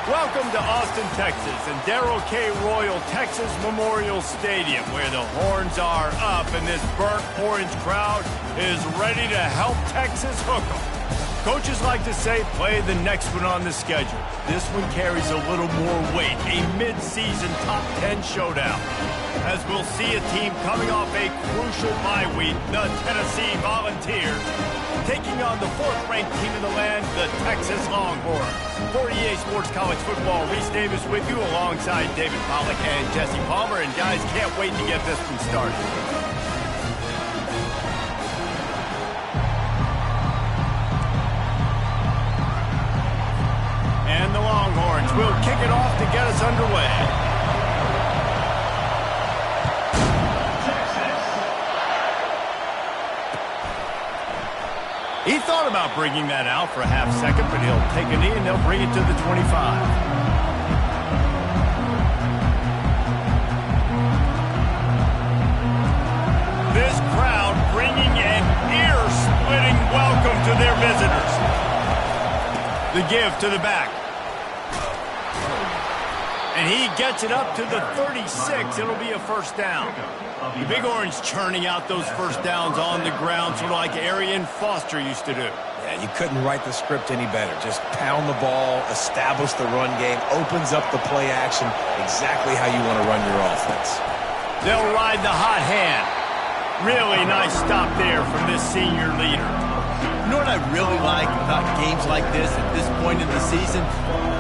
Welcome to Austin, Texas, and Darrell K. Royal Texas Memorial Stadium, where the horns are up and this burnt orange crowd is ready to help Texas hook 'em. Coaches like to say, play the next one on the schedule. This one carries a little more weight, a mid-season top 10 showdown. As we'll see a team coming off a crucial bye week, the Tennessee Volunteers, taking on the fourth-ranked team in the land, the Texas Longhorns. For EA Sports College Football, Reese Davis with you alongside David Pollack and Jesse Palmer. And guys, can't wait to get this one started. And the Longhorns will kick it off to get us underway. He thought about bringing that out for a half second, but he'll take a knee and they'll bring it to the 25. This crowd bringing an ear-splitting welcome to their visitors. The give to the back. And he gets it up to the 36. It'll be a first down. The Big Orange churning out those first downs on the ground, sort of like Arian Foster used to do. Yeah, you couldn't write the script any better. Just pound the ball, establish the run game, opens up the play action, exactly how you want to run your offense. They'll ride the hot hand. Really nice stop there from this senior leader. You know what I really like about games like this at this point in the season?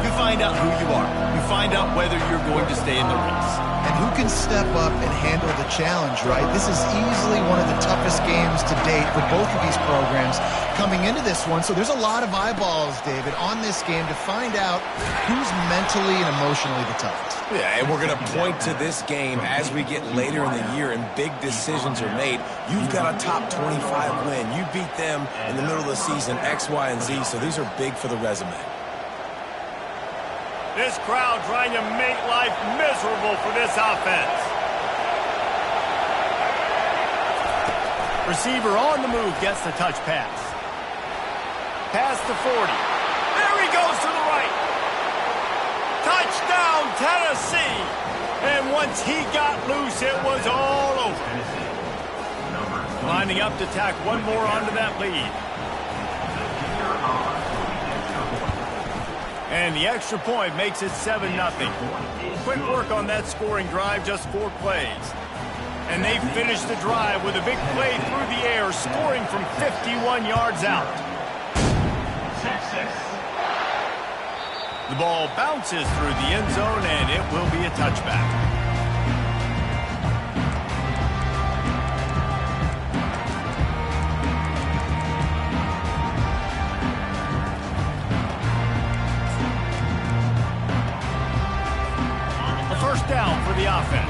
You find out who you are. You find out whether you're going to stay in the race. And who can step up and handle the challenge, right? This is easily one of the toughest games to date for both of these programs coming into this one. So there's a lot of eyeballs, David, on this game to find out who's mentally and emotionally the toughest. Yeah, and we're going to point to this game as we get later in the year and big decisions are made. You've got a top 25 win. You beat them in the middle of the season, X, Y, and Z, so these are big for the resume. This crowd trying to make life miserable for this offense. Receiver on the move gets the touch pass. Past the 40. There he goes to the right. Touchdown, Tennessee. And once he got loose, it was all over. Lining up to tack one more onto that lead. And the extra point makes it 7-0. Quick work on that scoring drive, just 4 plays. And they finish the drive with a big play through the air, scoring from 51 yards out. The ball bounces through the end zone, and it will be a touchback. First down for the offense.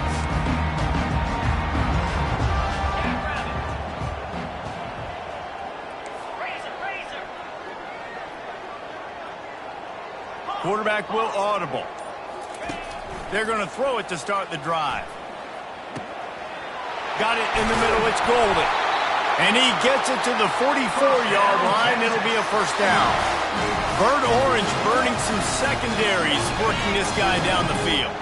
Quarterback will audible. They're going to throw it to start the drive. Got it in the middle. It's golden. And he gets it to the 44-yard line. It'll be a first down. Burnt orange burning some secondaries, working this guy down the field.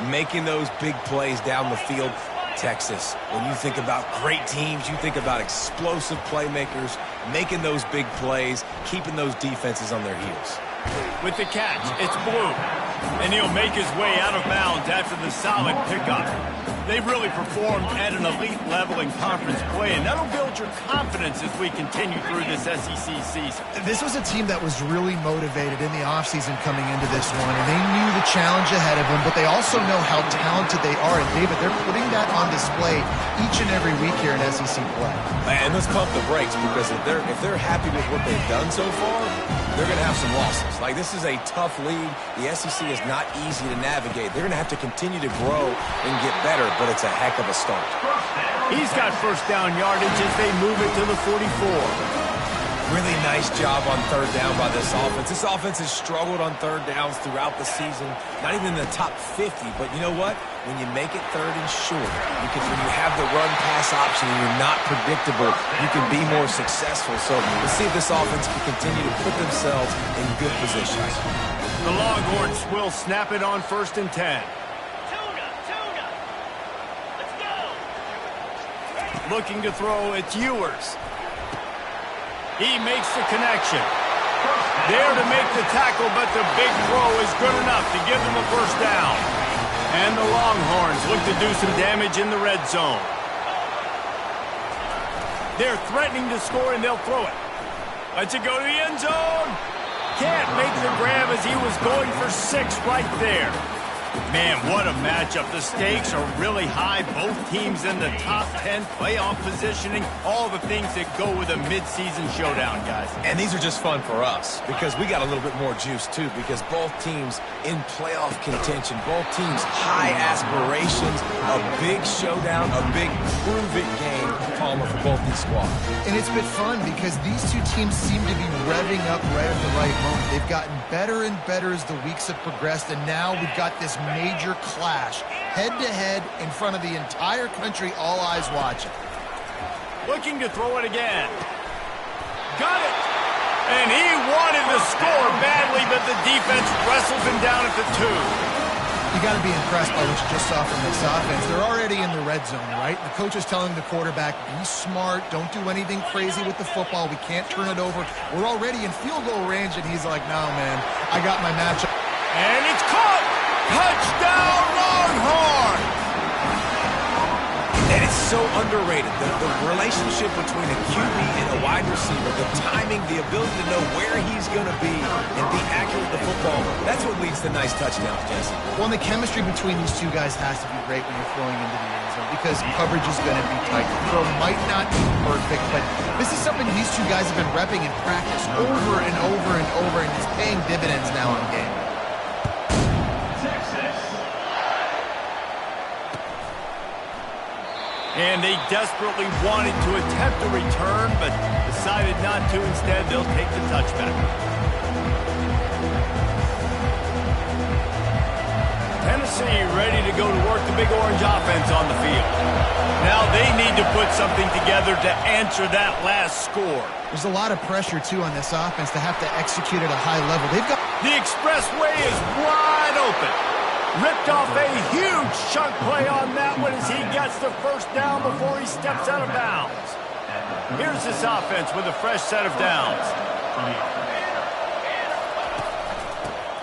Making those big plays down the field. Texas, when you think about great teams, you think about explosive playmakers, making those big plays, keeping those defenses on their heels. With the catch, it's Blue. And he'll make his way out of bounds after the solid pickup. They've really performed at an elite level in conference play, and that'll build your confidence as we continue through this SEC season. This was a team that was really motivated in the offseason coming into this one, and they knew the challenge ahead of them, but they also know how talented they are. And, David, they're putting that on display each and every week here in SEC play. And let's pump the brakes, because if they're happy with what they've done so far, they're going to have some losses. Like, this is a tough league. The SEC is not easy to navigate. They're going to have to continue to grow and get better, but it's a heck of a start. He's got first down yardage as they move it to the 44. Really nice job on third down by this offense. This offense has struggled on third downs throughout the season. Not even in the top 50, but you know what? When you make it third and short, when you have the run-pass option and you're not predictable, you can be more successful. So let's see if this offense can continue to put themselves in good positions. The Longhorns will snap it on 1st and 10. Let's go. Looking to throw, it's Ewers. He makes the connection. There to make the tackle, but the big throw is good enough to give them a first down. And the Longhorns look to do some damage in the red zone. They're threatening to score, and they'll throw it. Lets it go to the end zone. Can't make the grab as he was going for 6 right there. Man, what a matchup. The stakes are really high. Both teams in the top 10, playoff positioning, all the things that go with a midseason showdown, guys. And these are just fun for us because we got a little bit more juice, too, because both teams in playoff contention, both teams high aspirations, a big showdown, a big prove-it game, Palmer, for both these squads. And it's been fun because these two teams seem to be revving up right at the right moment. They've gotten better and better as the weeks have progressed, and now we've got this major clash, head-to-head in front of the entire country, all eyes watching. Looking to throw it again. Got it! And he wanted to score badly, but the defense wrestles him down at the 2. You got to be impressed by what you just saw from this offense. They're already in the red zone, right? The coach is telling the quarterback, be smart, don't do anything crazy with the football. We can't turn it over. We're already in field goal range, and he's like, no, man, I got my matchup. And it's caught! Touchdown, Longhorn! And it's so underrated. The relationship between a QB and a wide receiver, the timing, the ability to know where he's going to be and be accurate with the football, that's what leads to nice touchdowns, Jesse. Well, and the chemistry between these two guys has to be great when you're throwing into the end zone because coverage is going to be tight. The throw might not be perfect, but this is something these two guys have been repping in practice over and over and over, and it's paying dividends now in game. And they desperately wanted to attempt a return, but decided not to. Instead, they'll take the touchback. Tennessee ready to go to work the big orange offense on the field. Now they need to put something together to answer that last score. There's a lot of pressure, too, on this offense to have to execute at a high level. They've got the expressway is wide open. Ripped off a huge chunk play on that one as he gets the first down before he steps out of bounds. Here's this offense with a fresh set of downs.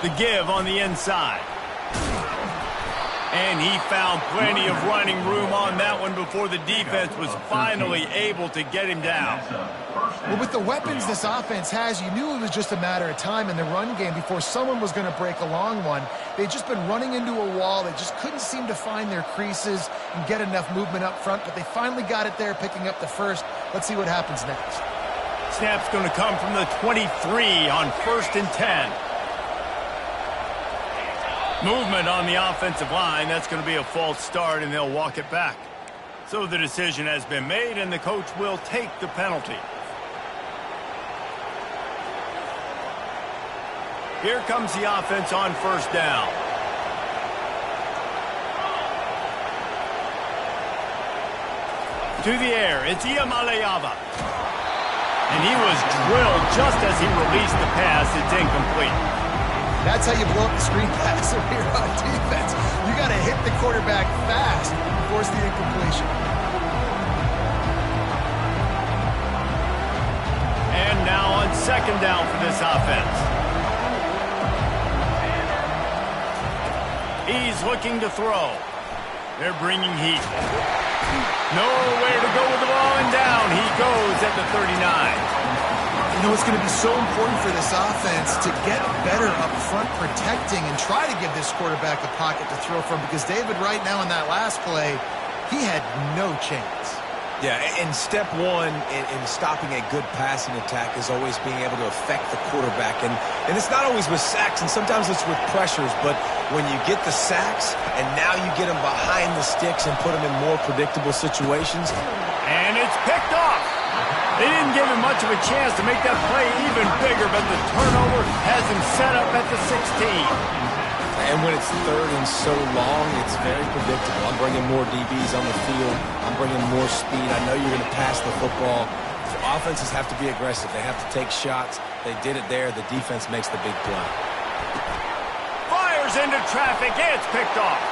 The give on the inside. And he found plenty of running room on that one before the defense was finally able to get him down. Well, with the weapons this offense has, you knew it was just a matter of time in the run game before someone was going to break a long one. They'd just been running into a wall. They just couldn't seem to find their creases and get enough movement up front, but they finally got it there, picking up the first. Let's see what happens next. Snap's going to come from the 23 on 1st and 10. Movement on the offensive line. That's going to be a false start, and they'll walk it back. So the decision has been made, and the coach will take the penalty. Here comes the offense on 1st down. To the air, it's Iamaleava. And he was drilled just as he released the pass. It's incomplete. That's how you blow up the screen pass if you're on defense. You got to hit the quarterback fast and force the incompletion. And now on 2nd down for this offense. He's looking to throw. They're bringing heat. Nowhere to go with the ball, and down he goes at the 39. You know, it's going to be so important for this offense to get better up front protecting and try to give this quarterback a pocket to throw from, because David right now in that last play, he had no chance. Yeah, and step one in stopping a good passing attack is always being able to affect the quarterback. And it's not always with sacks, and sometimes it's with pressures, but when you get the sacks and now you get them behind the sticks and put them in more predictable situations. And it's picked off. They didn't give him much of a chance to make that play even bigger, but the turnover has him set up at the 16. And when it's third and so long, it's very predictable. I'm bringing more DBs on the field. I'm bringing more speed. I know you're going to pass the football. Offenses have to be aggressive. They have to take shots. They did it there. The defense makes the big play. Fires into traffic. It's picked off.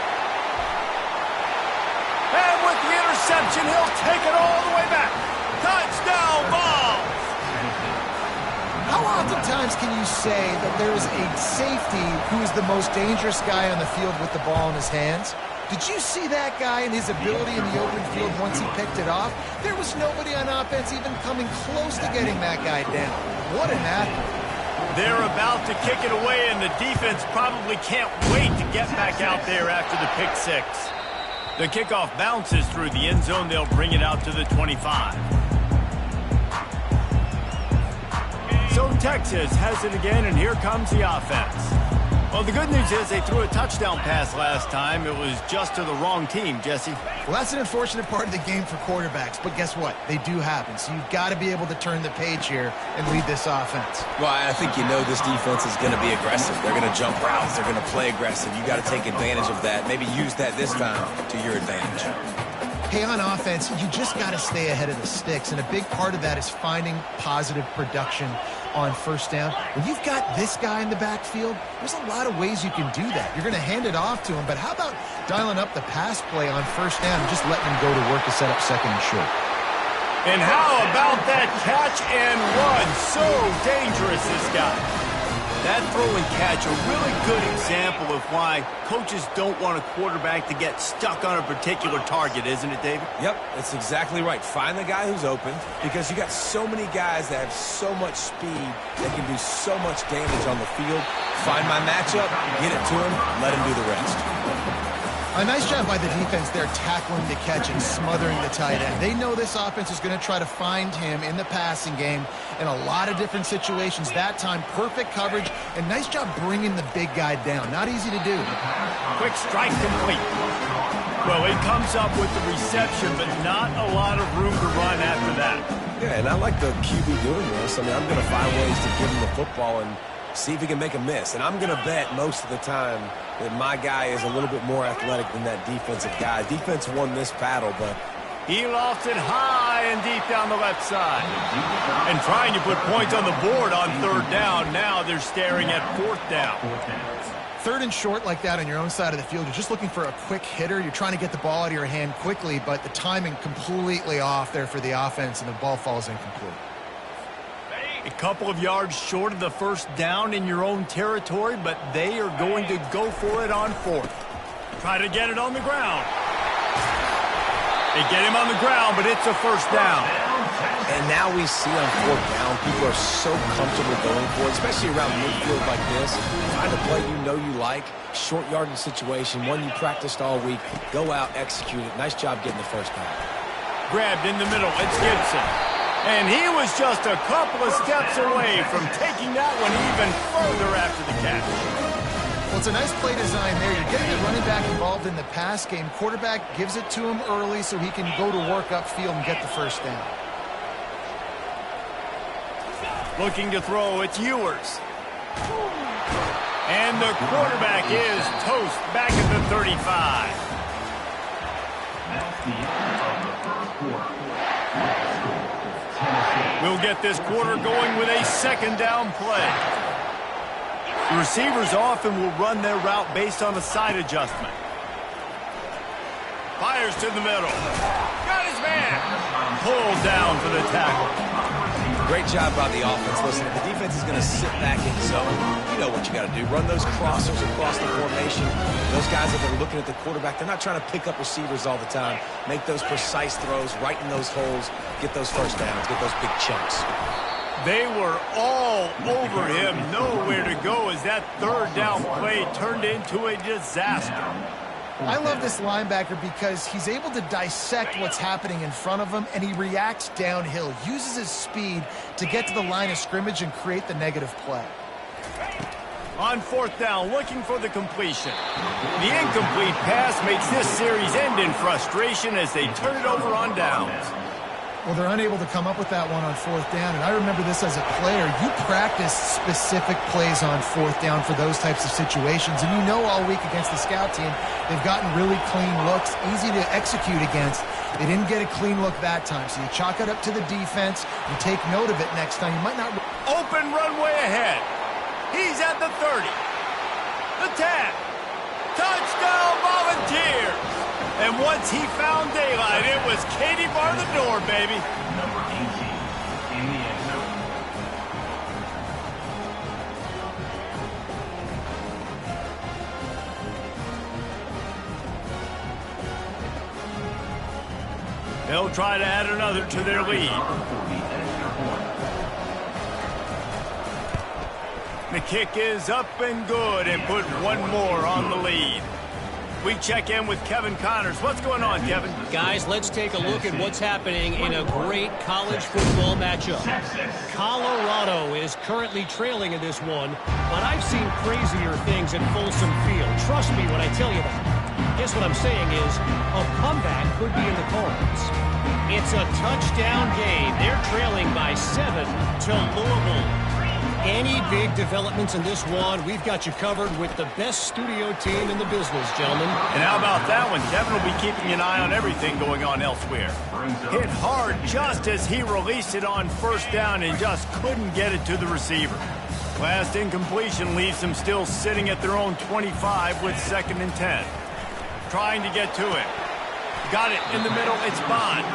And with the interception, he'll take it all the way back. Touchdown ball. How oftentimes can you say that there is a safety who is the most dangerous guy on the field with the ball in his hands? Did you see that guy and his ability in the open field once he picked it off? There was nobody on offense even coming close to getting that guy down. What an athlete. They're about to kick it away, and the defense probably can't wait to get back out there after the pick six. The kickoff bounces through the end zone. They'll bring it out to the 25. So Texas has it again, and here comes the offense. Well, the good news is they threw a touchdown pass last time. It was just to the wrong team, Jesse. Well, that's an unfortunate part of the game for quarterbacks, but guess what? They do happen. So you've got to be able to turn the page here and lead this offense. Well, I think you know this defense is going to be aggressive. They're going to jump routes. They're going to play aggressive. You got to take advantage of that. Maybe use that this time to your advantage. Hey, on offense, you just got to stay ahead of the sticks, and a big part of that is finding positive production on first down. When you've got this guy in the backfield, there's a lot of ways you can do that. You're going to hand it off to him, but how about dialing up the pass play on first down and just letting him go to work to set up second and short? And how about that catch and run? So dangerous, this guy. That throw and catch, a really good example of why coaches don't want a quarterback to get stuck on a particular target, isn't it, David? Yep, that's exactly right. Find the guy who's open, because you got so many guys that have so much speed that can do so much damage on the field. Find my matchup, get it to him, let him do the rest. A nice job by the defense there tackling the catch and smothering the tight end. They know this offense is going to try to find him in the passing game in a lot of different situations. That time, perfect coverage, and nice job bringing the big guy down. Not easy to do. Quick strike complete. Well, he comes up with the reception, but not a lot of room to run after that. Yeah, and I like the QB doing this. I mean, I'm going to find ways to give him the football and see if he can make a miss. And I'm going to bet most of the time that my guy is a little bit more athletic than that defensive guy. Defense won this battle, but he lost it high and deep down the left side. And trying to put points on the board on third down. Now they're staring at fourth down. Third and short like that on your own side of the field, you're just looking for a quick hitter. You're trying to get the ball out of your hand quickly, but the timing completely off there for the offense, and the ball falls incomplete. A couple of yards short of the first down in your own territory, but they are going to go for it on fourth. Try to get it on the ground. They get him on the ground, but it's a first down. And now we see on fourth down, people are so comfortable going for it, especially around midfield like this. Find a play you know you like, short yardage situation, one you practiced all week. Go out, execute it. Nice job getting the first down. Grabbed in the middle. It's Gibson. And he was just a couple of steps away from taking that one even further after the catch. Well, it's a nice play design there. You're getting the running back involved in the pass game. Quarterback gives it to him early so he can go to work upfield and get the first down. Looking to throw, it's Ewers. And the quarterback is toast back at the 35. That's the end of the first quarter. We'll get this quarter going with a second down play. The receivers often will run their route based on a side adjustment. Fires to the middle. Got his man. Pulled down for the tackle. Great job by the offense. Listen, if the defense is going to sit back in zone, you know what you got to do. Run those crossers across the formation. Those guys that are looking at the quarterback, they're not trying to pick up receivers all the time. Make those precise throws, right in those holes, get those first downs, get those big chunks. They were all over him, nowhere to go as that third down play turned into a disaster. I love this linebacker because he's able to dissect what's happening in front of him, and he reacts downhill, uses his speed to get to the line of scrimmage and create the negative play. On fourth down, looking for the completion. The incomplete pass makes this series end in frustration as they turn it over on downs. Well, they're unable to come up with that one on fourth down, and I remember this as a player. You practice specific plays on fourth down for those types of situations, and you know all week against the scout team, they've gotten really clean looks, easy to execute against. They didn't get a clean look that time, so you chalk it up to the defense. You take note of it next time. You might not... Open runway ahead. He's at the 30. The 10. Touchdown Volunteers. And once he found daylight, it was Katie bar the door, baby. Number 18 in the end zone. They'll try to add another to their lead. The kick is up and good and put one more on the lead. We check in with Kevin Connors. What's going on, Kevin? Guys, let's take a look at what's happening in a great college football matchup. Colorado is currently trailing in this one, but I've seen crazier things at Folsom Field. Trust me when I tell you that. Guess what I'm saying is a comeback could be in the cards. It's a touchdown game. They're trailing by 7 to Louisville. Any big developments in this one, we've got you covered with the best studio team in the business, gentlemen. And how about that one? Kevin will be keeping an eye on everything going on elsewhere. Hit hard just as he released it on first down and just couldn't get it to the receiver. Last incompletion leaves them still sitting at their own 25 with 2nd and 10. Trying to get to it. Got it in the middle. It's Bond.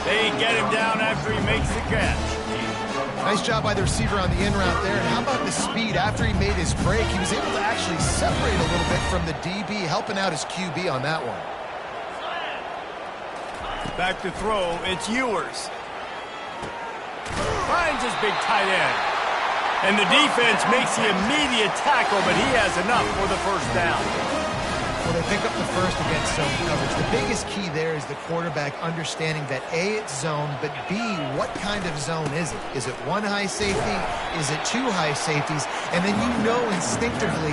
They get him down after he makes the catch. Nice job by the receiver on the in route there. And how about the speed? After he made his break, he was able to actually separate a little bit from the DB, helping out his QB on that one. Back to throw. It's Ewers. Finds his big tight end. And the defense makes the immediate tackle, but he has enough for the first down. Well, they pick up the first against zone coverage. The biggest key there is the quarterback understanding that A, it's zone, but B, what kind of zone is it? Is it one high safety? Is it two high safeties? And then you know instinctively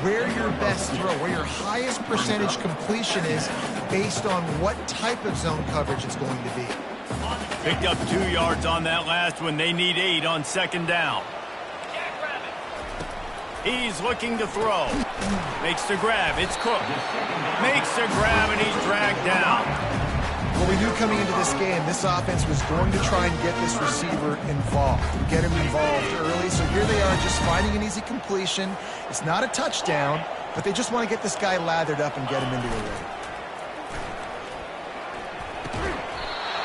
where your best throw, where your highest percentage completion is based on what type of zone coverage it's going to be. Picked up 2 yards on that last one. They need 8 on 2nd down. He's looking to throw. Makes the grab. It's Cook. Makes the grab, and he's dragged down. Well, we knew coming into this game, this offense was going to try and get this receiver involved, get him involved early. So here they are just finding an easy completion. It's not a touchdown, but they just want to get this guy lathered up and get him into a rhythm.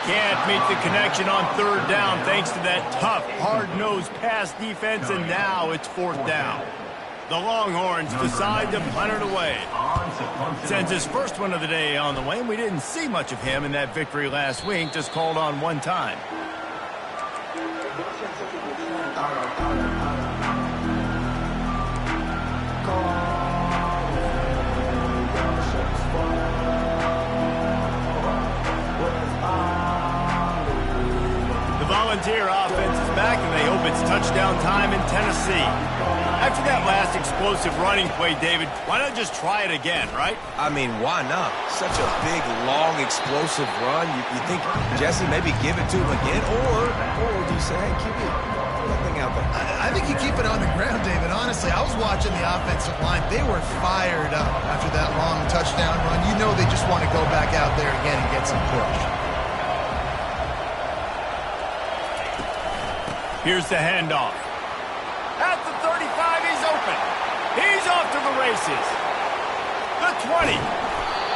Can't meet the connection on 3rd down thanks to that tough, hard-nosed pass defense, and now it's 4th down. The Longhorns decide to punt it away. Sends his first one of the day on the way, and we didn't see much of him in that victory last week, just called on one time. The Volunteer offense is back, and they hope it's touchdown time in Tennessee. After that last explosive running play, David, why not just try it again, right? I mean, why not? Such a big, long, explosive run. You think, Jesse, maybe give it to him again? Or do you say, hey, keep that thing out there? I think you keep it on the ground, David. Honestly, I was watching the offensive line. They were fired up after that long touchdown run. You know they just want to go back out there again and get some push. Here's the handoff. At the 35, he's open. He's off to the races. The 20.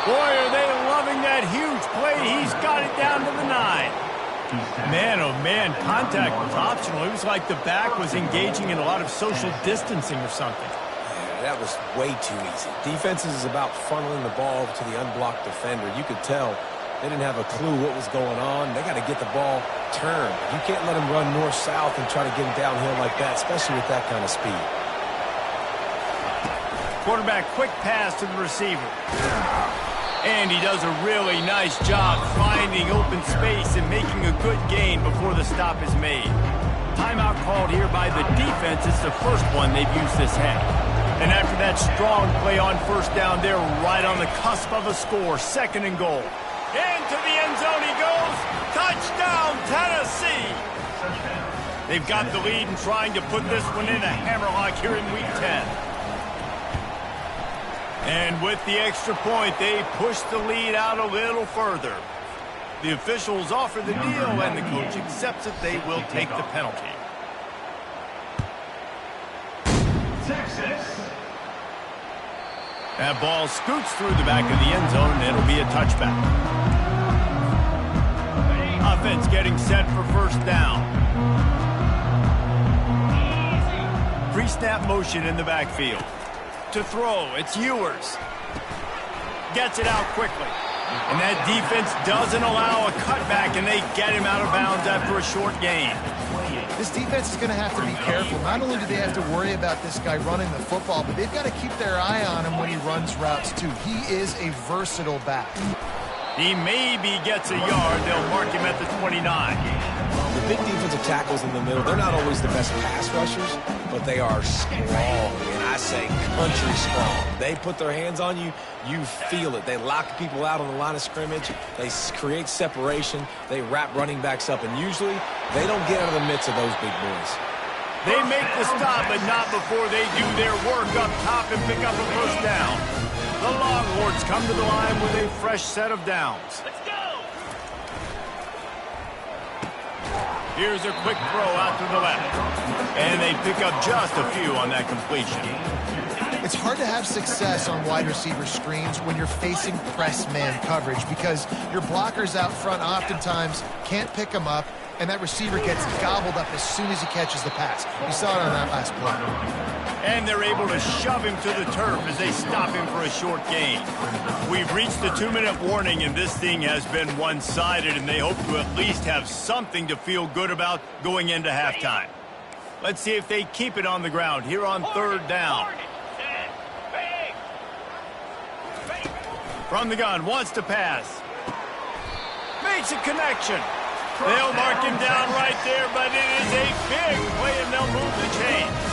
Boy, are they loving that huge play. He's got it down to the 9. Man, oh man, contact was optional. It was like the back was engaging in a lot of social distancing or something. Yeah, that was way too easy. Defenses is about funneling the ball to the unblocked defender. You could tell they didn't have a clue what was going on. They got to get the ball turned. You can't let him run north-south and try to get him downhill like that, especially with that kind of speed. Quarterback, quick pass to the receiver. And he does a really nice job finding open space and making a good gain before the stop is made. Timeout called here by the defense. It's the first one they've used this half. And after that strong play on first down, they're right on the cusp of a score. 2nd and goal. Into the end zone he goes. Touchdown, Tennessee. They've got the lead and trying to put this one in a hammerlock here in Week 10. And with the extra point, they push the lead out a little further. The officials offer the deal, and the coach accepts it. They will take the penalty. Texas. That ball scoots through the back of the end zone, and it'll be a touchback. Offense getting set for first down. Pre-snap motion in the backfield. To throw, it's Ewers. Gets it out quickly. And that defense doesn't allow a cutback, and they get him out of bounds after a short gain. This defense is going to have to be careful. Not only do they have to worry about this guy running the football, but they've got to keep their eye on him when he runs routes, too. He is a versatile back. He maybe gets a yard. They'll mark him at the 29. The big defensive tackles in the middle, they're not always the best pass rushers, but they are strong, and I say country strong. They put their hands on you, you feel it. They lock people out on the line of scrimmage. They create separation. They wrap running backs up, and usually they don't get out of the midst of those big boys. They make the stop, but not before they do their work up top and pick up a first down. The Longhorns come to the line with a fresh set of downs. Let's go! Here's a quick throw out to the left. And they pick up just a few on that completion. It's hard to have success on wide receiver screens when you're facing press man coverage because your blockers out front oftentimes can't pick them up, and that receiver gets gobbled up as soon as he catches the pass. You saw it on that last play. And they're able to shove him to the turf as they stop him for a short gain. We've reached the 2-minute warning, and this thing has been one-sided, and they hope to at least have something to feel good about going into halftime. Let's see if they keep it on the ground here on third down. From the gun, wants to pass. Makes a connection. They'll mark him down right there, but it is a big play, and they'll move the chains.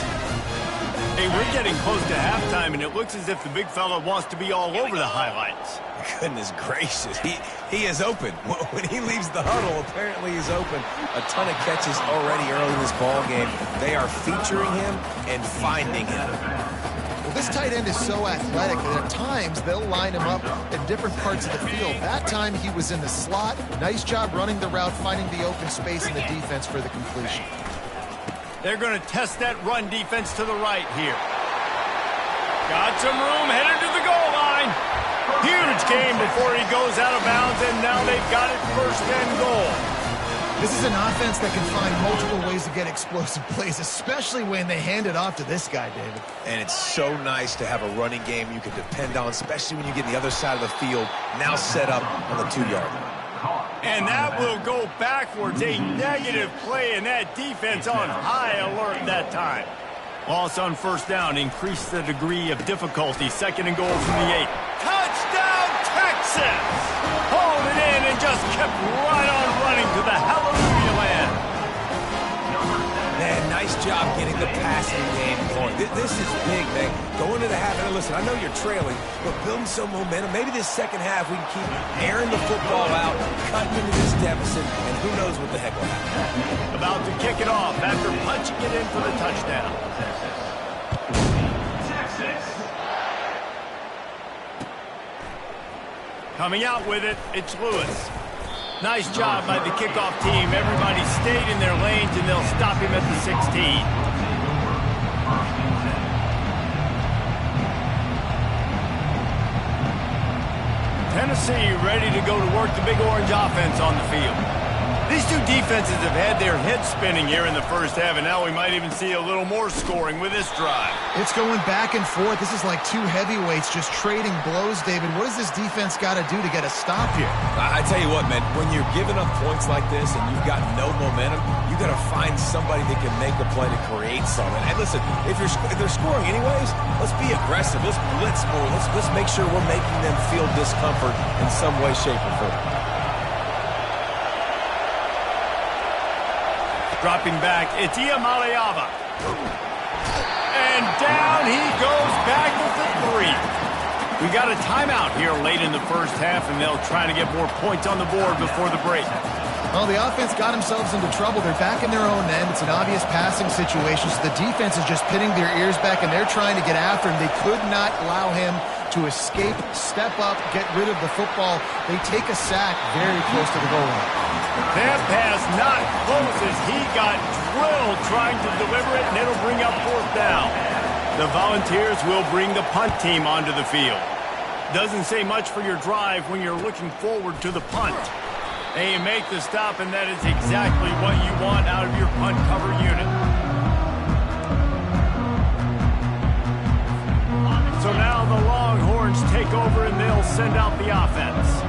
Hey, we're getting close to halftime, and it looks as if the big fella wants to be all over the highlights. Goodness gracious, he is open. When he leaves the huddle, apparently he's open. A ton of catches already early in this ball game. They are featuring him and finding him. Well, this tight end is so athletic that at times they'll line him up at different parts of the field. That time he was in the slot. Nice job running the route, finding the open space in the defense for the completion. They're going to test that run defense to the right here. Got some room, headed to the goal line. Huge game before he goes out of bounds, and now they've got it first and goal. This is an offense that can find multiple ways to get explosive plays, especially when they hand it off to this guy, David. And it's so nice to have a running game you can depend on, especially when you get the other side of the field, now set up on the 2-yard line. And that will go backwards, a negative play, and that defense on high alert that time. Loss on first down increased the degree of difficulty. Second and goal from the 8. Touchdown, Texas! Hauled it in and just kept right on running to the hallelujah land. Man, nice job getting the passing game going. This is big, man. Going to the half, and listen, I know you're trailing, but building some momentum. Maybe this second half we can keep airing the football out, cutting into this deficit, and who knows what the heck will happen. About to kick it off after punching it in for the touchdown. Texas. Coming out with it, it's Lewis. Nice job by the kickoff team. Everybody stayed in their lanes, and they'll stop him at the 16. Tennessee ready to go to work the Big Orange offense on the field. These two defenses have had their heads spinning here in the first half, and now we might even see a little more scoring with this drive. It's going back and forth. This is like two heavyweights just trading blows, David. What does this defense got to do to get a stop here? I tell you what, man, when you're giving up points like this and you've got no momentum, you got to find somebody that can make a play to create something. And listen, if they're scoring anyways, let's be aggressive. Let's blitz more. Let's make sure we're making them feel discomfort in some way, shape, or form. Dropping back, it's Iamaleava. And down he goes back with the 3. We got a timeout here late in the first half, and they'll try to get more points on the board before the break. Well, the offense got themselves into trouble. They're back in their own end. It's an obvious passing situation, so the defense is just pinning their ears back, and they're trying to get after him. They could not allow him to escape, step up, get rid of the football. They take a sack very close to the goal line. That pass not close as he got drilled trying to deliver it, and it'll bring up fourth down. The Volunteers will bring the punt team onto the field. Doesn't say much for your drive when you're looking forward to the punt. And you make the stop, and that is exactly what you want out of your punt cover unit. So now the Longhorns take over, and they'll send out the offense.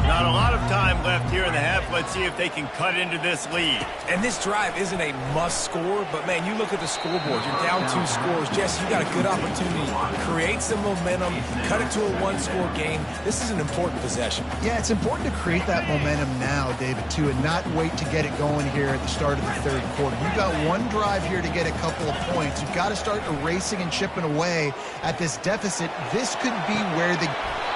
Not a lot of time left here in the half. Let's see if they can cut into this lead. And this drive isn't a must score, but man, you look at the scoreboard. You're down 2 scores. Jesse, you got a good opportunity. Create some momentum. Cut it to a 1-score game. This is an important possession. Yeah, it's important to create that momentum now, David, too, and not wait to get it going here at the start of the third quarter. You've got one drive here to get a couple of points. You've got to start erasing and chipping away at this deficit. This could be where the...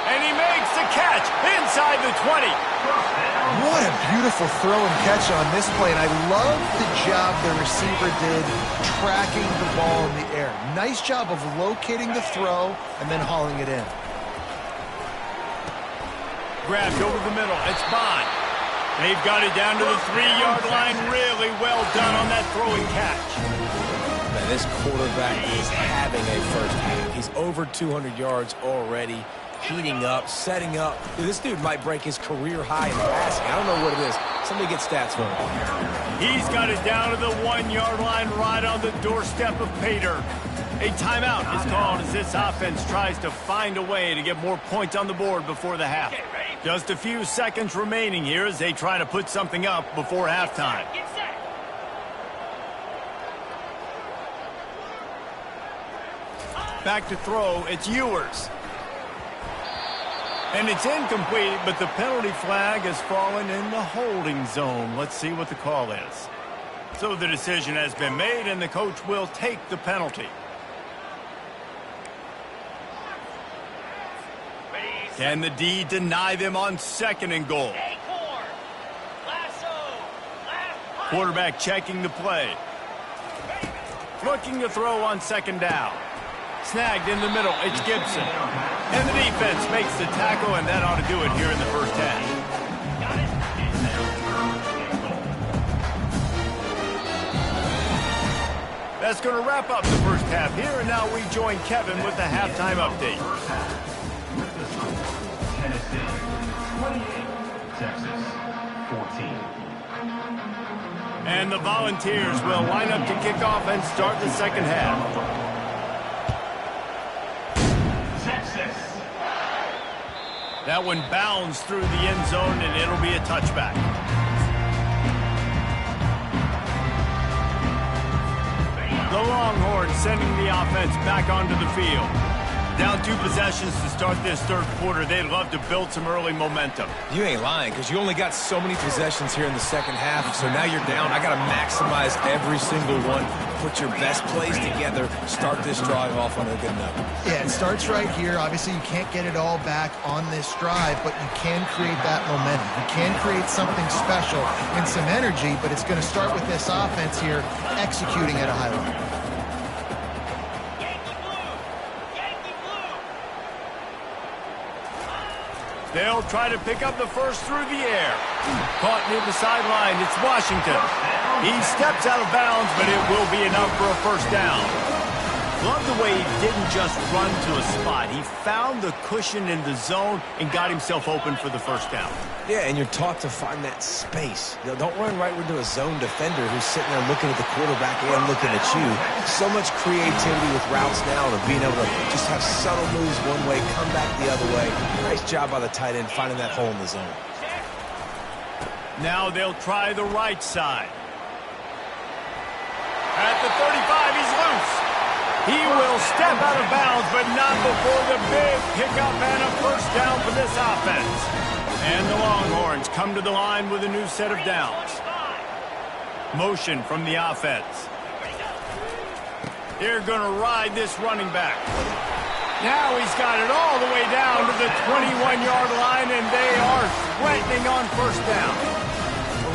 And he makes the catch inside the 20. What a beautiful throw and catch on this play, and I love the job the receiver did tracking the ball in the air. Nice job of locating the throw and then hauling it in. Grabbed over the middle. It's Bond. They've got it down to the 3-yard line. Really well done on that throw and catch. Man, this quarterback is having a first half. He's over 200 yards already. Heating up, setting up. Dude, this dude might break his career high in passing. I don't know what it is. Somebody get stats for him. He's got it down to the 1-yard line right on the doorstep of Pater. A timeout is called as this offense tries to find a way to get more points on the board before the half. Just a few seconds remaining here as they try to put something up before halftime. Back to throw, it's Ewers. And it's incomplete, but the penalty flag has fallen in the holding zone. Let's see what the call is. So the decision has been made, and the coach will take the penalty. Can the D deny them on 2nd and goal? Quarterback checking the play. Looking to throw on 2nd down. Snagged in the middle, it's Gibson. And the defense makes the tackle, and that ought to do it here in the first half. That's going to wrap up the first half here, and now we join Kevin with the halftime update. Tennessee 28, Texas 14. And the Volunteers will line up to kick off and start the second half. That one bounds through the end zone, and it'll be a touchback. The Longhorns sending the offense back onto the field. Down 2 possessions to start this third quarter. They'd love to build some early momentum. You ain't lying, because you only got so many possessions here in the second half, so now you're down. I got to maximize every single one. Put your best plays together. Start this drive off on a good note. Yeah, it starts right here. Obviously, you can't get it all back on this drive, but you can create that momentum. You can create something special and some energy, but it's going to start with this offense here executing at a high level. They'll try to pick up the first through the air. Caught near the sideline. It's Washington. He steps out of bounds, but it will be enough for a first down. Love the way he didn't just run to a spot. He found the cushion in the zone and got himself open for the first down. Yeah, and you're taught to find that space. You know, don't run right into a zone defender who's sitting there looking at the quarterback and looking at you. So much creativity with routes now and being able to just have subtle moves one way, come back the other way. Nice job by the tight end finding that hole in the zone. Now they'll try the right side. At the 35, he's loose. He will step out of bounds, but not before the big pickup and a first down for this offense. And the Longhorns come to the line with a new set of downs. Motion from the offense. They're going to ride this running back. Now he's got it all the way down to the 21-yard line, and they are threatening on first down.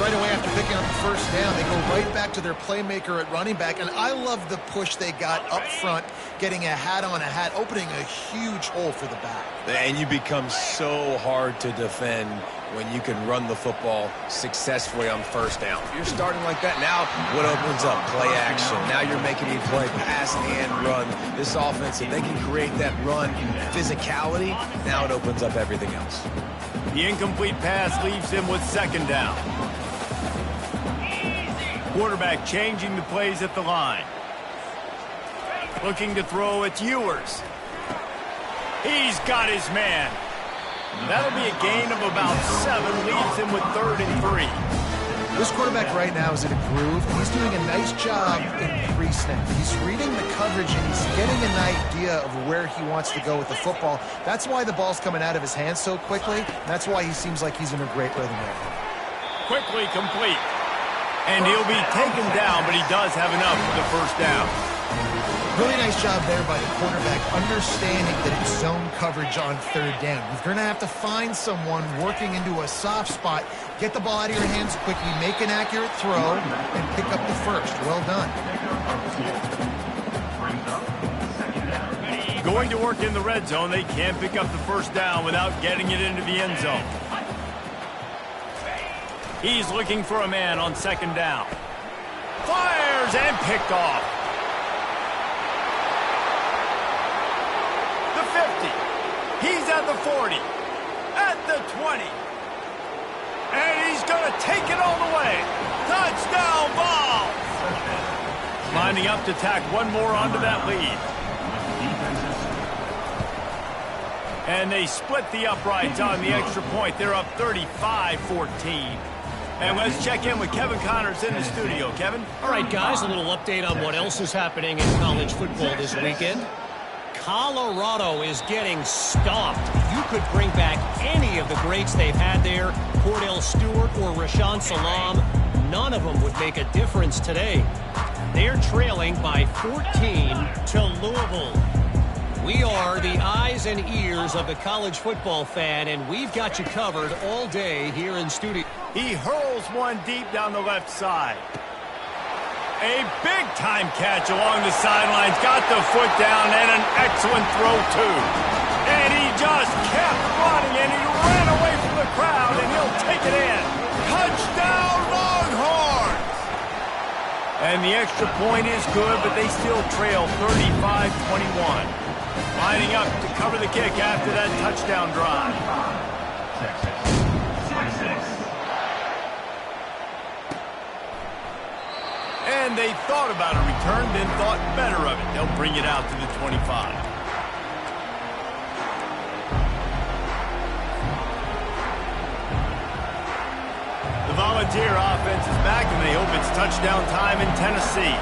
Right away after picking up the first down, they go right back to their playmaker at running back, and I love the push they got up front, getting a hat on a hat, opening a huge hole for the back. And you become so hard to defend when you can run the football successfully on first down. If you're starting like that, now what opens up? Play action. Now you're making me play pass and run. This offense, if they can create that run physicality, now it opens up everything else. The incomplete pass leaves him with second down. Quarterback changing the plays at the line. Looking to throw, it's Ewers. He's got his man. That'll be a gain of about 7, leaves him with 3rd and 3. This quarterback right now is in a groove. He's doing a nice job in pre-snap. He's reading the coverage, and he's getting an idea of where he wants to go with the football. That's why the ball's coming out of his hands so quickly. That's why he seems like he's in a great rhythm right now. Quickly complete. And he'll be taken down, but he does have enough for the first down. Really nice job there by the quarterback, understanding that it's zone coverage on 3rd down. You're going to have to find someone working into a soft spot, get the ball out of your hands quickly, make an accurate throw, and pick up the first. Well done. Going to work in the red zone. They can't pick up the first down without getting it into the end zone. He's looking for a man on 2nd down. Fires and picked off. The 50. He's at the 40. At the 20. And he's going to take it all the way. Touchdown ball. Lining up to tack one more onto that lead. And they split the uprights on the extra point. They're up 35-14. And let's check in with Kevin Connors in the studio. Kevin? All right, guys, a little update on what else is happening in college football this weekend. Colorado is getting stomped. You could bring back any of the greats they've had there, Cordell Stewart or Rashaan Salaam. None of them would make a difference today. They're trailing by 14 to Louisville. We are the eyes and ears of the college football fan, and we've got you covered all day here in studio. He hurls one deep down the left side. A big-time catch along the sidelines. Got the foot down and an excellent throw, too. And he just kept running, and he ran away from the crowd, and he'll take it in. Touchdown, Longhorns! And the extra point is good, but they still trail 35-21. Lining up to cover the kick after that touchdown drive. And they thought about a return, then thought better of it. They'll bring it out to the 25. The Volunteer offense is back, and they hope it's touchdown time in Tennessee.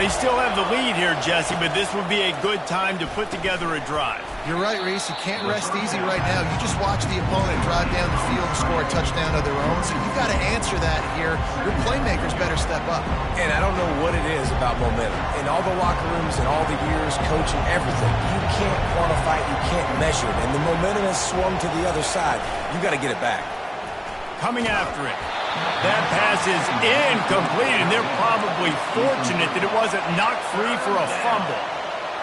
They still have the lead here, Jesse, but this would be a good time to put together a drive. You're right, Reese. You can't rest easy right now. You just watch the opponent drive down the field and score a touchdown of their own, so you've got to answer that here. Your playmakers better step up. And I don't know what it is about momentum. In all the locker rooms and all the years, coaching, everything, you can't quantify it, you can't measure it. And the momentum has swung to the other side. You got to get it back. Coming after it. That pass is incomplete, and they're probably fortunate that it wasn't knocked free for a fumble.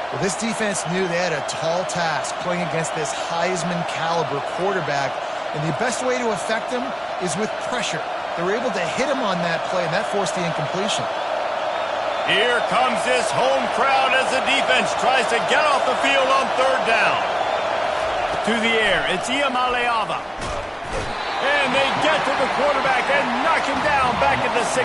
Well, this defense knew they had a tall task playing against this Heisman-caliber quarterback, and the best way to affect him is with pressure. They were able to hit him on that play, and that forced the incompletion. Here comes this home crowd as the defense tries to get off the field on 3rd down. To the air, it's Iamaleava. And they get to the quarterback and knock him down back at the 16.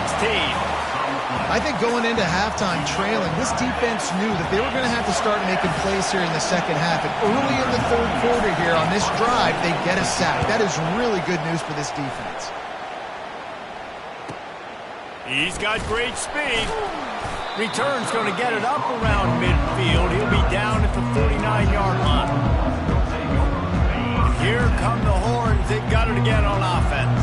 I think going into halftime trailing, this defense knew that they were going to have to start making plays here in the second half. And early in the 3rd quarter here on this drive, they get a sack. That is really good news for this defense. He's got great speed. Return's going to get it up around midfield. He'll be down at the 49-yard line. Here come the Horns. They got it again on offense.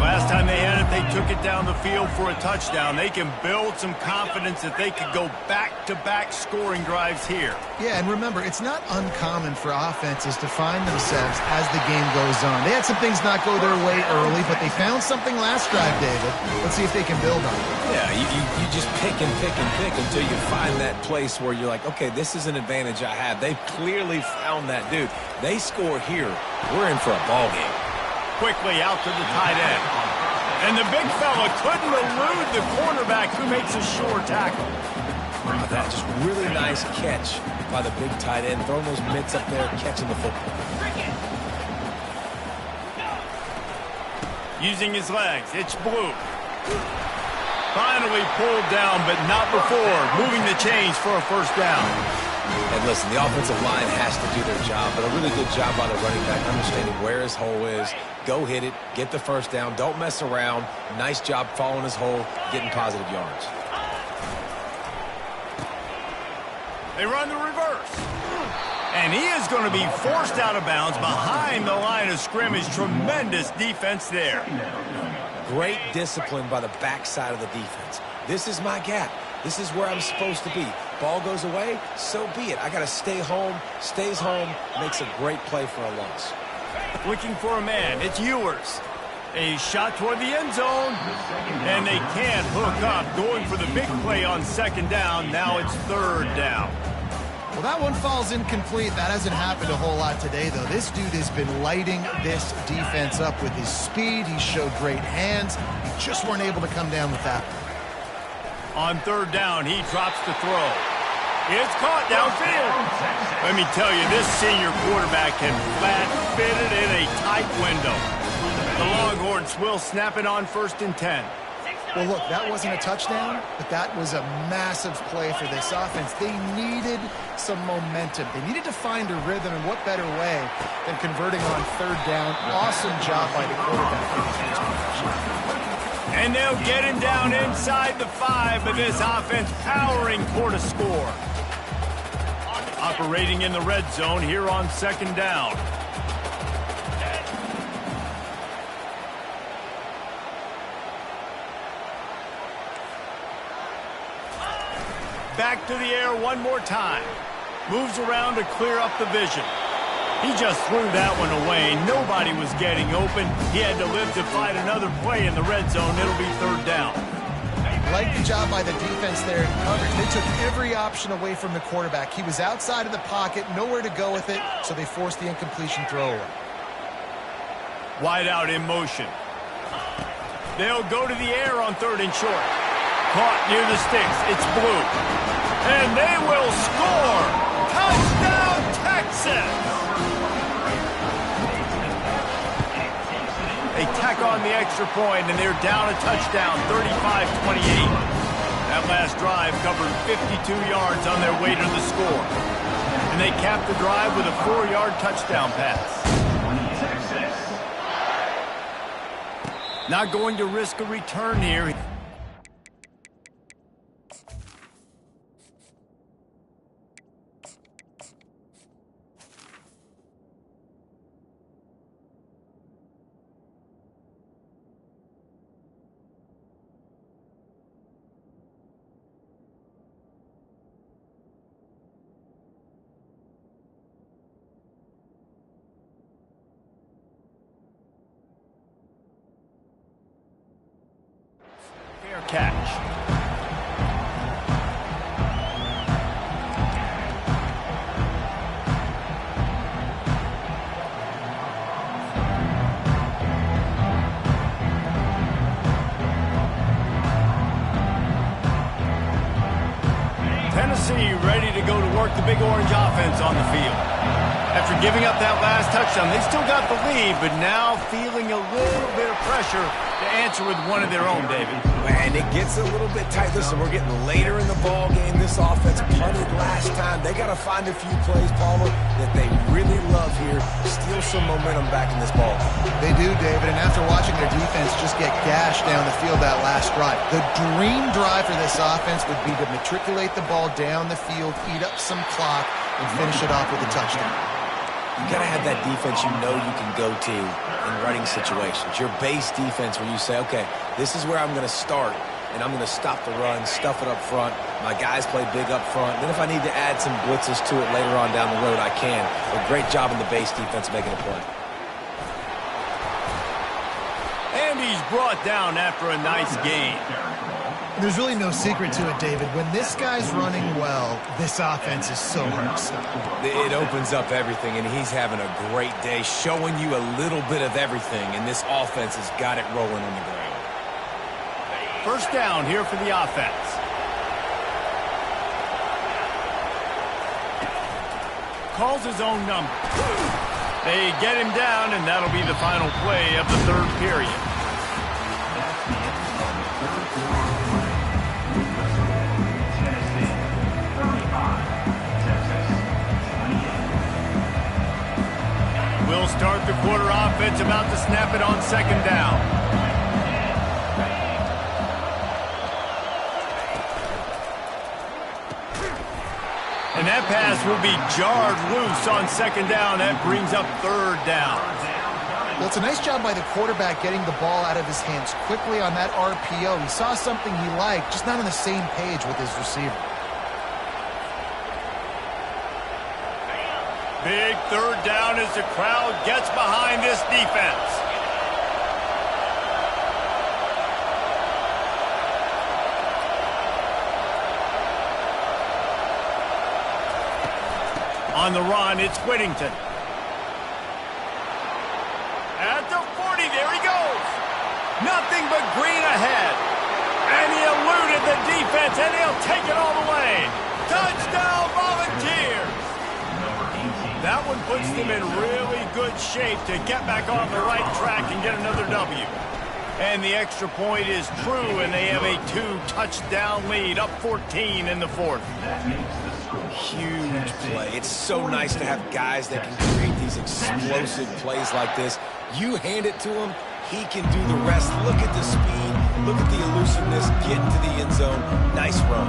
Last time they had it, they took it down the field for a touchdown. They can build some confidence that they could go back-to-back scoring drives here. Yeah, and remember, it's not uncommon for offenses to find themselves as the game goes on. They had some things not go their way early, but they found something last drive, David. Let's see if they can build on it. Yeah, you just pick and pick and pick until you find that place where you're like, okay, this is an advantage I have. They've clearly found that, dude. They score here. We're in for a ball game. Quickly out to the tight end. And the big fella couldn't elude the cornerback who makes a sure tackle. That just really nice catch by the big tight end. Throwing those mitts up there, catching the football. Using his legs, it's Blue. Finally pulled down, but not before. Moving the chains for a first down. And listen, the offensive line has to do their job, but a really good job by the running back, understanding where his hole is. Go hit it, get the first down, don't mess around. Nice job following his hole, getting positive yards. They run the reverse. And he is going to be forced out of bounds behind the line of scrimmage. Tremendous defense there. Great discipline by the backside of the defense. This is my gap. This is where I'm supposed to be. Ball goes away, so be it. I got to stay home, stays home, makes a great play for a loss. Looking for a man, it's Ewers. A shot toward the end zone, and they can't hook up. Going for the big play on second down. Now it's third down. Well, that one falls incomplete. That hasn't happened a whole lot today, though. This dude has been lighting this defense up with his speed. He showed great hands. He just weren't able to come down with that. On third down, he drops the throw. It's caught downfield. Let me tell you, this senior quarterback can flat-fit it in a tight window. The Longhorns will snap it on 1st and 10. Well, look, that wasn't a touchdown, but that was a massive play for this offense. They needed some momentum. They needed to find a rhythm, and what better way than converting on third down. Awesome job by the quarterback. And they'll get him down inside the 5, but this offense powering toward a score. Operating in the red zone here on second down. Back to the air one more time. Moves around to clear up the vision. He just threw that one away. Nobody was getting open. He had to live to fight another play in the red zone. It'll be third down. Like the job by the defense there in coverage. They took every option away from the quarterback. He was outside of the pocket, nowhere to go with it, so they forced the incompletion throw away. Wide out in motion. They'll go to the air on third and short. Caught near the sticks. It's Blue. And they will score. Touchdown, Texas! They tack on the extra point, and they're down a touchdown, 35-28. That last drive covered 52 yards on their way to the score. And they capped the drive with a 4-yard touchdown pass. Not going to risk a return here. Catch. Tennessee ready to go to work the Big Orange offense on the field. After giving up that last touchdown, they still got the lead, but now feeling a little bit of pressure to answer with one of their own, David. And it gets a little bit tight. Listen, we're getting later in the ball game. This offense punted last time. They got to find a few plays, Palmer, that they really love here. Steal some momentum back in this ball. They do, David, and after watching their defense just get gashed down the field that last drive, the dream drive for this offense would be to matriculate the ball down the field, eat up some clock, and finish it off with a touchdown. you got to have that defense you know you can go to in running situations. Your base defense where you say, okay, this is where I'm going to start, and I'm going to stop the run, stuff it up front. My guys play big up front. Then if I need to add some blitzes to it later on down the road, I can. But great job in the base defense making a play. And he's brought down after a nice game. There's really no secret to it, David. When this guy's running well, this offense is so hard to stop. It opens up everything, and he's having a great day, showing you a little bit of everything, and this offense has got it rolling on the ground. First down here for the offense. Calls his own number. They get him down, and that'll be the final play of the third period. We'll start the quarter offense, about to snap it on second down. And that pass will be jarred loose on second down. That brings up third down. Well, it's a nice job by the quarterback getting the ball out of his hands quickly on that RPO. He saw something he liked, just not on the same page with his receiver. Big third down as the crowd gets behind this defense. On the run, it's Whittington. At the 40, there he goes. Nothing but green ahead. And he eluded the defense, and he'll take it all the way. Touchdown, Volunteers. That one puts them in really good shape to get back on the right track and get another W. And the extra point is true, and they have a 2-touchdown lead, up 14 in the fourth. Huge play. It's so nice to have guys that can create these explosive plays like this. You hand it to him, he can do the rest. Look at the speed. Look at the elusiveness. Get into the end zone. Nice run.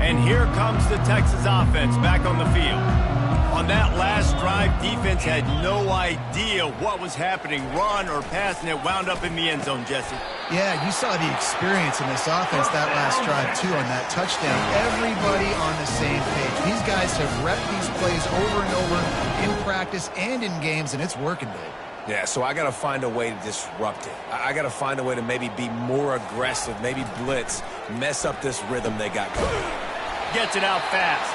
And here comes the Texas offense back on the field. On that last drive, defense had no idea what was happening, run or pass, and it wound up in the end zone, Jesse. Yeah, you saw the experience in this offense that last drive, too, on that touchdown. Everybody on the same page. These guys have repped these plays over and over in practice and in games, and it's working, Dave. Yeah, so I got to find a way to disrupt it. I got to find a way to maybe be more aggressive, maybe blitz, mess up this rhythm they got going. Gets it out fast.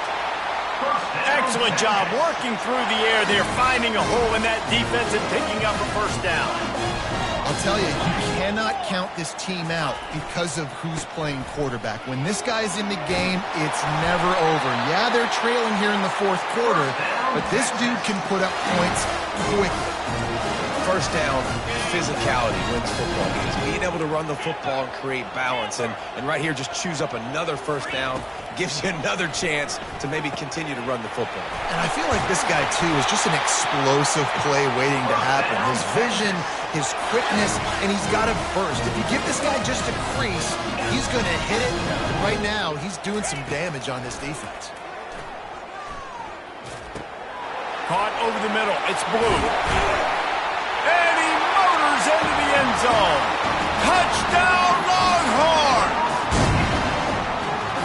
Excellent job working through the air. They're finding a hole in that defense and picking up a first down. I'll tell you, you cannot count this team out because of who's playing quarterback. When this guy's in the game, it's never over. Yeah, they're trailing here in the fourth quarter, but this dude can put up points quickly. First down, physicality wins football games. Being able to run the football and create balance. And right here, just choose up another first down. Gives you another chance to maybe continue to run the football. And I feel like this guy, too, is just an explosive play waiting to happen. His vision, his quickness, and he's got to burst. If you give this guy just a crease, he's going to hit it. And right now, he's doing some damage on this defense. Caught over the middle. It's Blue. And he motors into the end zone. Touchdown, Longhorns!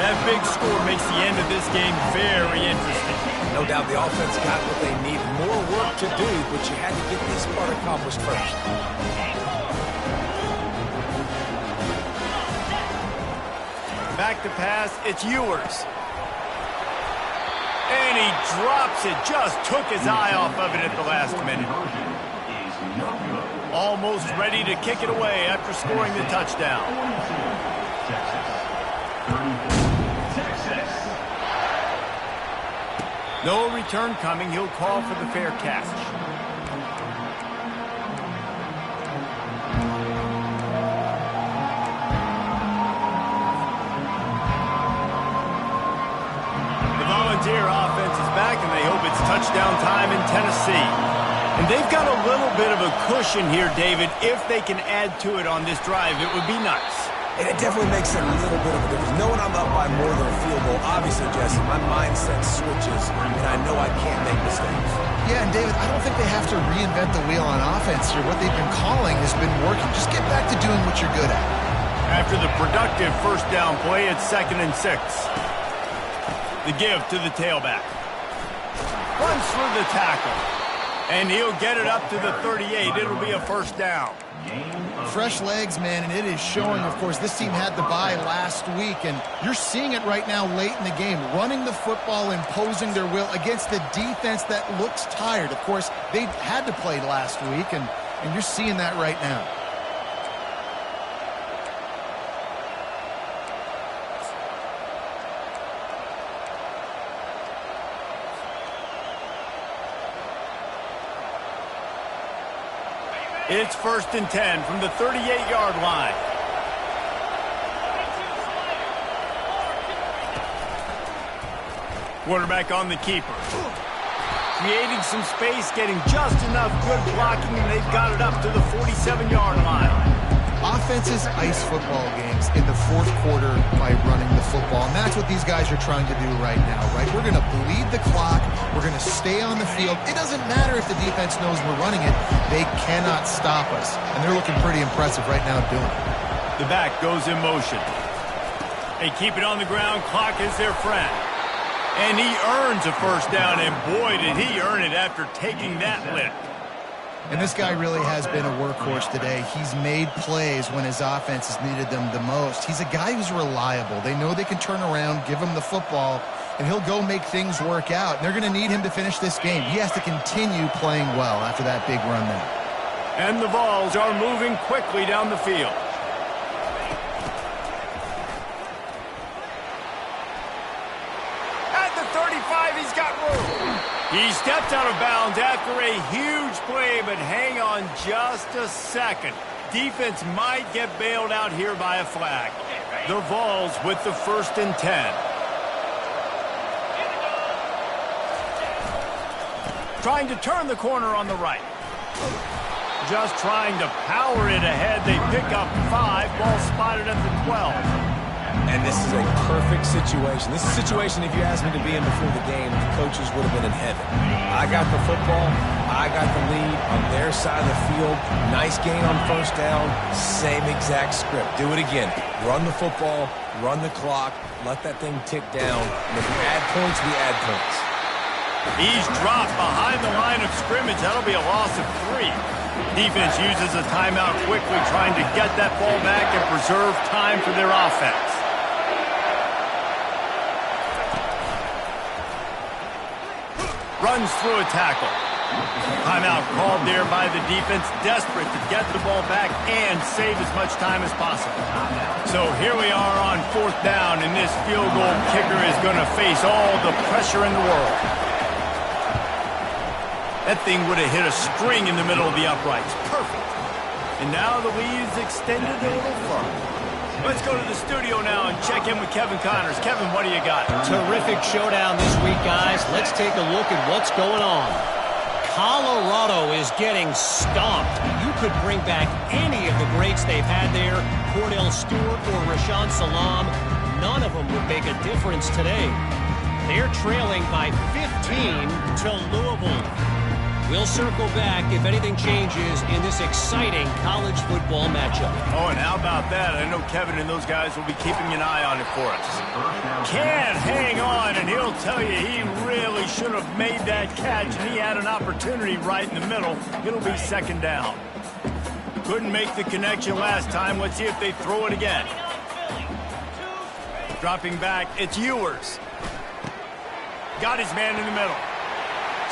That big score makes the end of this game very interesting. No doubt the offense got what they need. More work to do, but you had to get this part accomplished first. Back to pass, it's Ewers. And he drops it, just took his eye off of it at the last minute. Almost ready to kick it away after scoring the touchdown. No return coming. He'll call for the fair catch. The Volunteer offense is back, and they hope it's touchdown time in Tennessee. And they've got a little bit of a cushion here, David. If they can add to it on this drive, it would be nice. And it definitely makes a little bit of a difference. Knowing I'm up by more than a field goal, obviously, Jesse, my mindset switches, and I know I can't make mistakes. Yeah, and David, I don't think they have to reinvent the wheel on offense here. What they've been calling has been working. Just get back to doing what you're good at. After the productive first down play, it's 2nd and 6. The give to the tailback. Runs through the tackle. And he'll get it up to the 38. It'll be a first down. Fresh legs, man, and it is showing. Of course, this team had the bye last week, and you're seeing it right now late in the game. Running the football, imposing their will against the defense that looks tired. Of course, they had to play last week, and you're seeing that right now. It's 1st and 10 from the 38-yard line. Quarterback on the keeper. Creating some space, getting just enough good blocking, and they've got it up to the 47-yard line. Offenses ice football games in the fourth quarter by running the football, and that's what these guys are trying to do right now, right? We're going to bleed the clock. We're going to stay on the field. It doesn't matter if the defense knows we're running it. They cannot stop us, and they're looking pretty impressive right now doing it. The back goes in motion. They keep it on the ground. Clock is their friend. And he earns a first down, and boy, did he earn it after taking that lick. And this guy really has been a workhorse today. He's made plays when his offense has needed them the most. He's a guy who's reliable. They know they can turn around, give him the football, and he'll go make things work out. And they're going to need him to finish this game. He has to continue playing well after that big run there. And the Vols are moving quickly down the field. At the 35, he's got room. He stepped out of bounds after a huge play, but hang on just a second. Defense might get bailed out here by a flag. The Vols with the 1st and 10. Trying to turn the corner on the right. Just trying to power it ahead. They pick up 5. Ball spotted at the 12. And this is a perfect situation. This is a situation, if you asked me to be in before the game, the coaches would have been in heaven. I got the football. I got the lead on their side of the field. Nice gain on first down. Same exact script. Do it again. Run the football. Run the clock. Let that thing tick down. And if we add points, we add points. He's dropped behind the line of scrimmage. That'll be a loss of 3. Defense uses a timeout quickly, trying to get that ball back and preserve time for their offense. Runs through a tackle. Timeout called there by the defense, desperate to get the ball back and save as much time as possible. So here we are on 4th down, and this field goal kicker is going to face all the pressure in the world. That thing would have hit a string in the middle of the uprights. Perfect. And now the lead is extended a little further. Let's go to the studio now and check in with Kevin Connors. Kevin, what do you got? Terrific showdown this week, guys. Let's take a look at what's going on. Colorado is getting stomped. You could bring back any of the greats they've had there, Cordell Stewart or Rashaan Salaam. None of them would make a difference today. They're trailing by 15 to Louisville. We'll circle back if anything changes in this exciting college football matchup. Oh, and how about that? I know Kevin and those guys will be keeping an eye on it for us. Can't hang on, and he'll tell you he really should have made that catch, and he had an opportunity right in the middle. It'll be 2nd down. Couldn't make the connection last time. Let's see if they throw it again. Dropping back, it's Ewers. Got his man in the middle.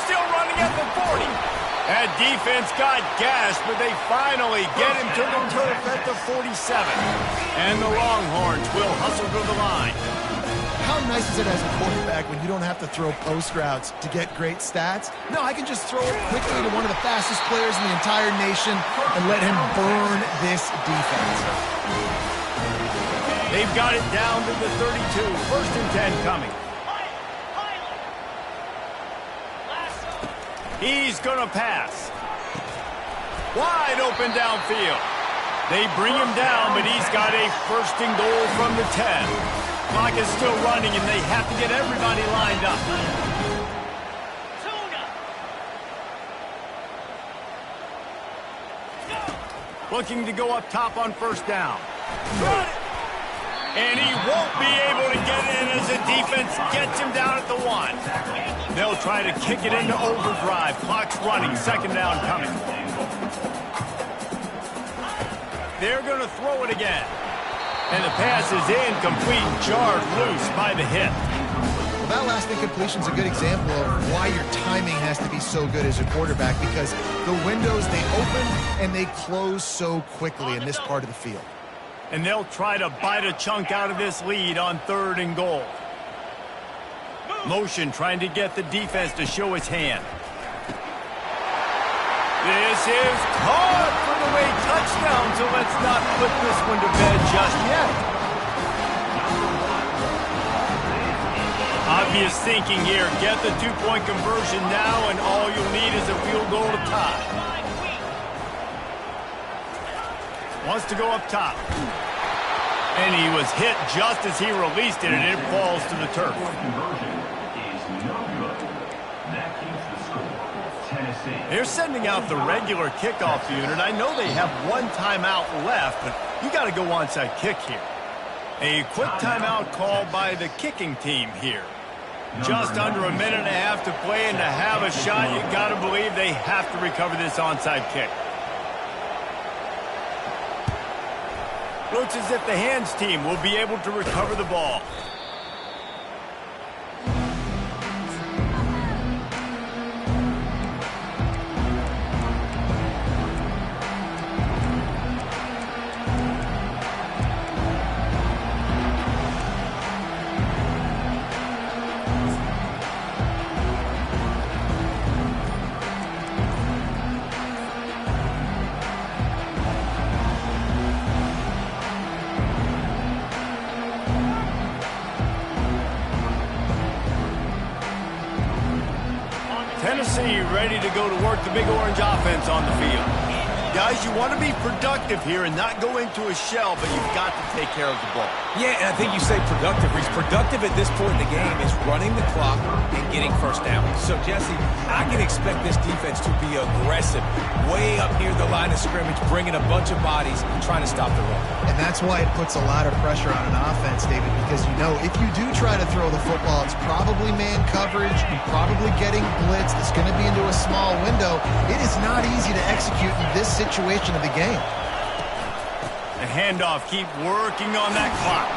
Still running at the 40. That defense got gashed, but they finally get him to the turf at the 47. And the Longhorns will hustle to the line. How nice is it as a quarterback when you don't have to throw post routes to get great stats? No, I can just throw it quickly to one of the fastest players in the entire nation and let him burn this defense. They've got it down to the 32. 1st and 10 coming. He's going to pass. Wide open downfield. They bring him down, but he's got a first and goal from the 10. Clock is still running, and they have to get everybody lined up. Looking to go up top on first down. And he won't be able to get in as the defense gets him down at the 1. They'll try to kick it into overdrive. Clock's running. Second down coming. They're going to throw it again. And the pass is incomplete, jarred loose by the hit. Well, that last incompletion is a good example of why your timing has to be so good as a quarterback, because the windows, they open and they close so quickly in this part of the field. And they'll try to bite a chunk out of this lead on third and goal. Motion trying to get the defense to show its hand. This is caught for the way touchdown, so let's not put this one to bed just yet. Obvious thinking here. Get the two-point conversion now, and all you'll need is a field goal to tie. Wants to go up top. And he was hit just as he released it, and it falls to the turf. They're sending out the regular kickoff unit. I know they have one timeout left, but you got to go onside kick here. A quick timeout called by the kicking team here. Just under a minute and a half to play, and to have a shot, you got to believe they have to recover this onside kick. Looks as if the hands team will be able to recover the ball. Tennessee ready to go to work the Big Orange offense on the field. Guys, you want to be productive here and not go into a shell, but you've got to take care of the ball. Yeah, and I think you say productive. He's productive at this point in the game is running the clock and getting first down. So, Jesse, I can expect this defense to be aggressive, way up near the line of scrimmage, bringing a bunch of bodies, trying to stop the run. And that's why it puts a lot of pressure on an offense, David, because you know if you do try to throw the football, it's probably man coverage, you're probably getting blitz, it's going to be into a small window. It is not easy to execute in this situation of the game. The handoff, keep working on that clock.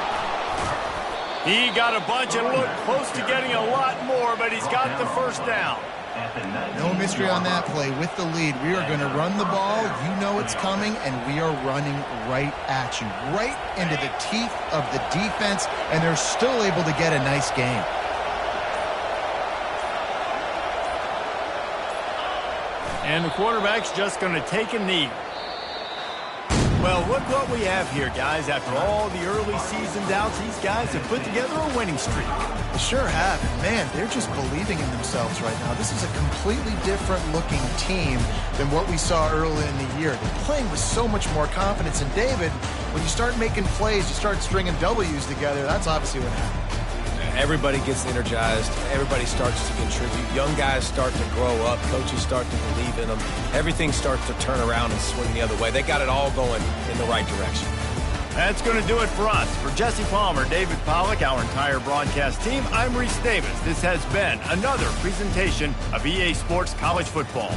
He got a bunch and looked close to getting a lot more, but he's got the first down. No mystery on that play. With the lead, we are going to run the ball. You know it's coming, and we are running right at you, right into the teeth of the defense, and they're still able to get a nice game. And the quarterback's just going to take a knee. Well, look what we have here, guys. After all the early season doubts, these guys have put together a winning streak. They sure have. And man, they're just believing in themselves right now. This is a completely different looking team than what we saw early in the year. They're playing with so much more confidence. And David, when you start making plays, you start stringing W's together, that's obviously what happens. Everybody gets energized. Everybody starts to contribute. Young guys start to grow up. Coaches start to believe in them. Everything starts to turn around and swing the other way. They got it all going in the right direction. That's going to do it for us. For Jesse Palmer, David Pollack, our entire broadcast team, I'm Reese Davis. This has been another presentation of EA Sports College Football.